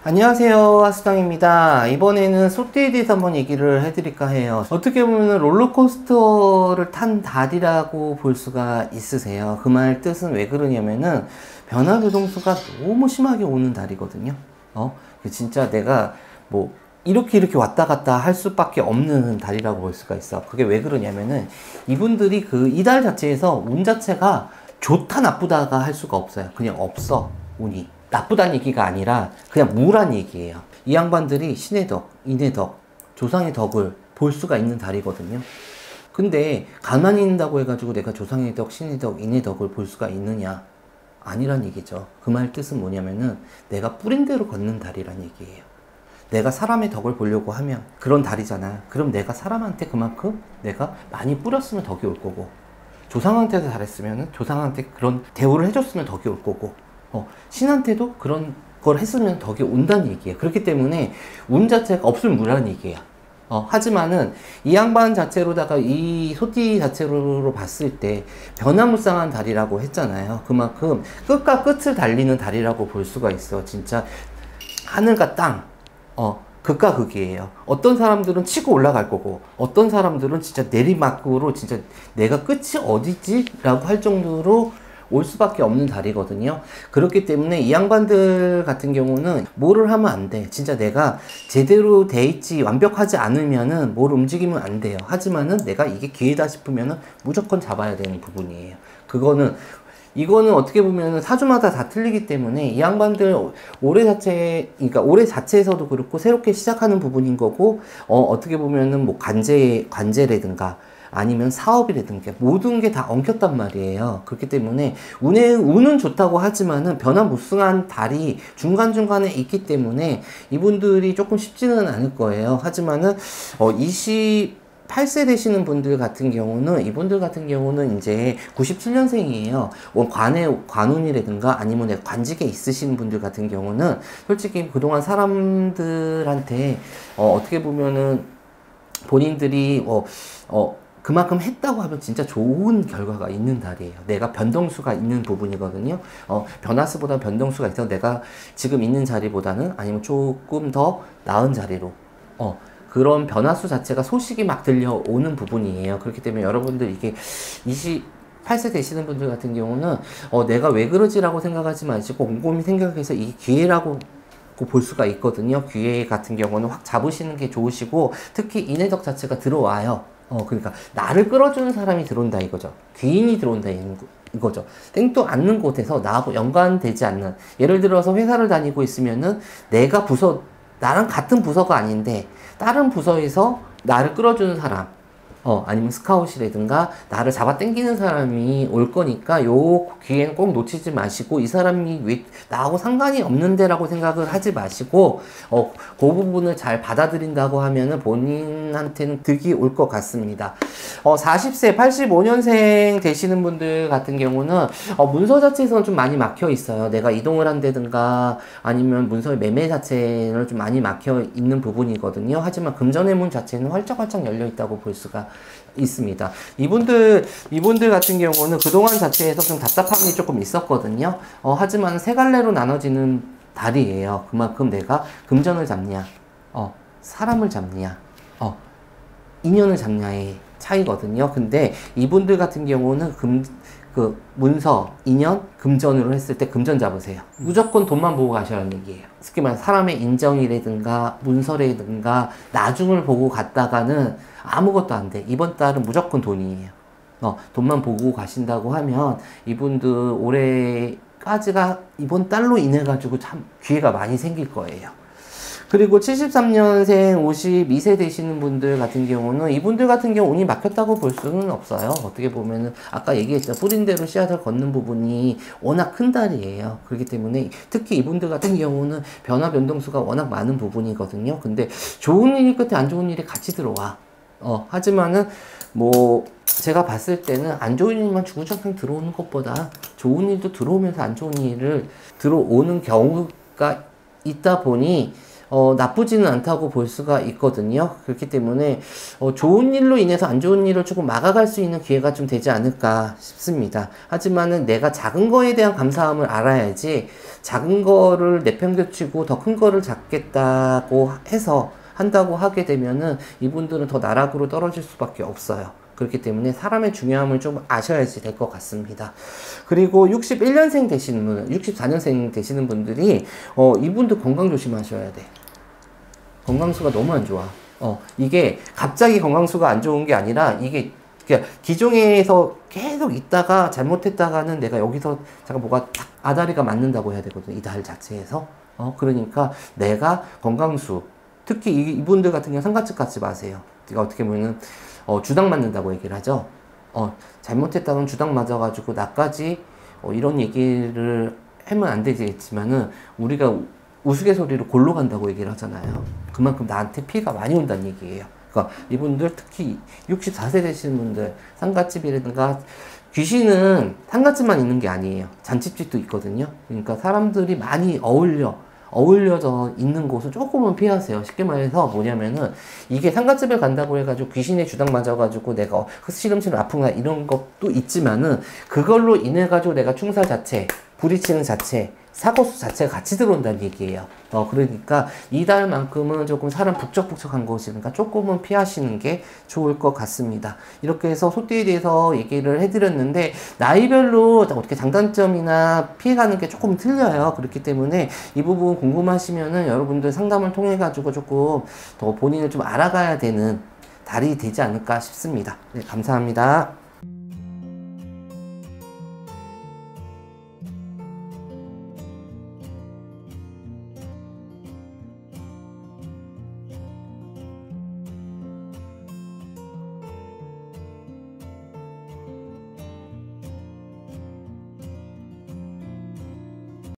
안녕하세요, 하수당입니다. 이번에는 소띠에 대해서 한번 얘기를 해드릴까 해요. 어떻게 보면 롤러코스터를 탄 달이라고 볼 수가 있으세요. 그 말 뜻은 왜 그러냐면은 변화조동수가 너무 심하게 오는 달이거든요. 진짜 내가 뭐 이렇게 왔다 갔다 할 수밖에 없는 달이라고 볼 수가 있어. 그게 왜 그러냐면은 이분들이 이 달 자체에서 운 자체가 좋다 나쁘다가 할 수가 없어요. 그냥 없어, 운이. 나쁘다는 얘기가 아니라 그냥 무란 얘기예요. 이 양반들이 신의 덕, 인의 덕, 조상의 덕을 볼 수가 있는 달이거든요. 근데 가만히 있는다고 해가지고 내가 조상의 덕, 신의 덕, 인의 덕을 볼 수가 있느냐? 아니란 얘기죠. 그 말 뜻은 뭐냐면은 내가 뿌린 대로 걷는 달이란 얘기예요. 내가 사람의 덕을 보려고 하면 그런 달이잖아. 그럼 내가 사람한테 그만큼 내가 많이 뿌렸으면 덕이 올 거고, 조상한테도 잘했으면 조상한테 그런 대우를 해줬으면 덕이 올 거고, 신한테도 그런 걸 했으면 덕이 온다는 얘기예요. 그렇기 때문에 운 자체가 없을 무라는 얘기예요. 하지만은 이 양반 자체로다가 이 소띠 자체로 봤을 때 변화무쌍한 달이라고 했잖아요. 그만큼 끝과 끝을 달리는 달이라고 볼 수가 있어. 진짜 하늘과 땅, 극과 극이에요. 어떤 사람들은 치고 올라갈 거고, 어떤 사람들은 진짜 내리막으로 진짜 내가 끝이 어디지? 라고 할 정도로 올 수밖에 없는 달이거든요. 그렇기 때문에 이 양반들 같은 경우는 뭐를 하면 안 돼. 진짜 내가 제대로 돼 있지, 완벽하지 않으면은 뭘 움직이면 안 돼요. 하지만은 내가 이게 기회다 싶으면은 무조건 잡아야 되는 부분이에요. 이거는 어떻게 보면 사주마다 다 틀리기 때문에 이 양반들 그러니까 올해 자체에서도 그렇고 새롭게 시작하는 부분인 거고, 어떻게 보면은 뭐 관제라든가 아니면 사업이라든가 모든 게 다 엉켰단 말이에요. 그렇기 때문에 운은 좋다고 하지만은 변화무쌍한 달이 중간중간에 있기 때문에 이분들이 조금 쉽지는 않을 거예요. 하지만은 28세 되시는 분들 같은 경우는, 이분들 같은 경우는 이제 97년생이에요. 관운이라든가 아니면 관직에 있으신 분들 같은 경우는 솔직히 그동안 사람들한테 어떻게 보면은 본인들이 그만큼 했다고 하면 진짜 좋은 결과가 있는 달이에요. 내가 변동수가 있는 부분이거든요. 변화수보다 변동수가 있어서 내가 지금 있는 자리보다는 아니면 조금 더 나은 자리로 그런 변화수 자체가 소식이 막 들려오는 부분이에요. 그렇기 때문에 여러분들 이게 28세 되시는 분들 같은 경우는 내가 왜 그러지라고 생각하지 마시고 곰곰이 생각해서 이게 기회라고 볼 수가 있거든요. 기회 같은 경우는 확 잡으시는 게 좋으시고, 특히 인해덕 자체가 들어와요. 그러니까 나를 끌어주는 사람이 들어온다 이거죠. 귀인이 들어온다 이거죠. 땡도 않는 곳에서 나하고 연관되지 않는, 예를 들어서 회사를 다니고 있으면은 나랑 같은 부서가 아닌데 다른 부서에서 나를 끌어주는 사람, 아니면 스카웃이라든가 나를 잡아 당기는 사람이 올 거니까 요 기회는 꼭 놓치지 마시고, 이 사람이 왜 나하고 상관이 없는데 라고 생각을 하지 마시고, 그 부분을 잘 받아들인다고 하면은 본인한테는 득이 올 것 같습니다. 40세 85년생 되시는 분들 같은 경우는 문서 자체에서는 좀 많이 막혀 있어요. 내가 이동을 한다든가 아니면 문서의 매매 자체는 좀 많이 막혀 있는 부분이거든요. 하지만 금전의 문 자체는 활짝활짝 열려 있다고 볼 수가 있습니다. 이분들 같은 경우는 그동안 자체에서 좀 답답함이 조금 있었거든요. 하지만 세 갈래로 나눠지는 달이에요. 그만큼 내가 금전을 잡냐, 사람을 잡냐, 인연을 잡냐의 차이거든요. 근데 이분들 같은 경우는 문서, 인연, 금전으로 했을 때 금전 잡으세요. 무조건 돈만 보고 가셔라는 얘기예요. 특히 말 사람의 인정이라든가 문서라든가 나중을 보고 갔다가는 아무것도 안 돼. 이번 달은 무조건 돈이에요. 돈만 보고 가신다고 하면 이분들 올해까지가 이번 달로 인해 가지고 참 기회가 많이 생길 거예요. 그리고 73년생 52세 되시는 분들 같은 경우는, 이분들 같은 경우 운이 막혔다고 볼 수는 없어요. 어떻게 보면은 아까 얘기했죠. 뿌린 대로 씨앗을 걷는 부분이 워낙 큰 달이에요. 그렇기 때문에 특히 이분들 같은 경우는 변화수가 워낙 많은 부분이거든요. 근데 좋은 일이 끝에 안 좋은 일이 같이 들어와. 하지만은 뭐 제가 봤을 때는 안 좋은 일만 주구장창 들어오는 것보다 좋은 일도 들어오면서 안 좋은 일을 들어오는 경우가 있다 보니 나쁘지는 않다고 볼 수가 있거든요. 그렇기 때문에 좋은 일로 인해서 안 좋은 일을 조금 막아갈 수 있는 기회가 좀 되지 않을까 싶습니다. 하지만은 내가 작은 거에 대한 감사함을 알아야지, 작은 거를 내팽개치고 더 큰 거를 잡겠다고 해서 한다고 하게 되면은 이분들은 더 나락으로 떨어질 수밖에 없어요. 그렇기 때문에 사람의 중요함을 좀 아셔야지 될 것 같습니다. 그리고 61년생 되시는 분, 64년생 되시는 분들이 이분도 건강 조심하셔야 돼. 건강수가 너무 안 좋아. 이게 갑자기 건강수가 안 좋은 게 아니라 이게 그냥 기종에서 계속 있다가 잘못했다가는 내가 여기서 잠깐 뭐가 딱 아다리가 맞는다고 해야 되거든. 이 달 자체에서. 그러니까 내가 건강수, 특히 이분들 같은 경우 상가집 갖지 마세요. 그러니까 어떻게 보면은 주당 맞는다고 얘기를 하죠. 잘못했다면 주당 맞아가지고 나까지 이런 얘기를 하면 안 되겠지만은 우리가 우스갯소리로 골로 간다고 얘기를 하잖아요. 그만큼 나한테 피해가 많이 온다는 얘기예요. 그러니까 이분들 특히 64세 되시는 분들 상가집이라든가, 귀신은 상가집만 있는 게 아니에요. 잔치집도 있거든요. 그러니까 사람들이 많이 어울려져 있는 곳은 조금은 피하세요. 쉽게 말해서 뭐냐면은 이게 상가집을 간다고 해가지고 귀신의 주당 맞아가지고 내가 시름시름 아프거나 이런 것도 있지만은 그걸로 인해가지고 내가 충사 자체, 부딪히는 자체, 사고수 자체가 같이 들어온다는 얘기예요. 그러니까 이달만큼은 조금 사람 북적북적한 곳이니까 조금은 피하시는 게 좋을 것 같습니다. 이렇게 해서 소띠에 대해서 얘기를 해드렸는데, 나이별로 어떻게 장단점이나 피해가는 게 조금 틀려요. 그렇기 때문에 이 부분 궁금하시면은 여러분들 상담을 통해 가지고 조금 더 본인을 좀 알아가야 되는 달이 되지 않을까 싶습니다. 네, 감사합니다.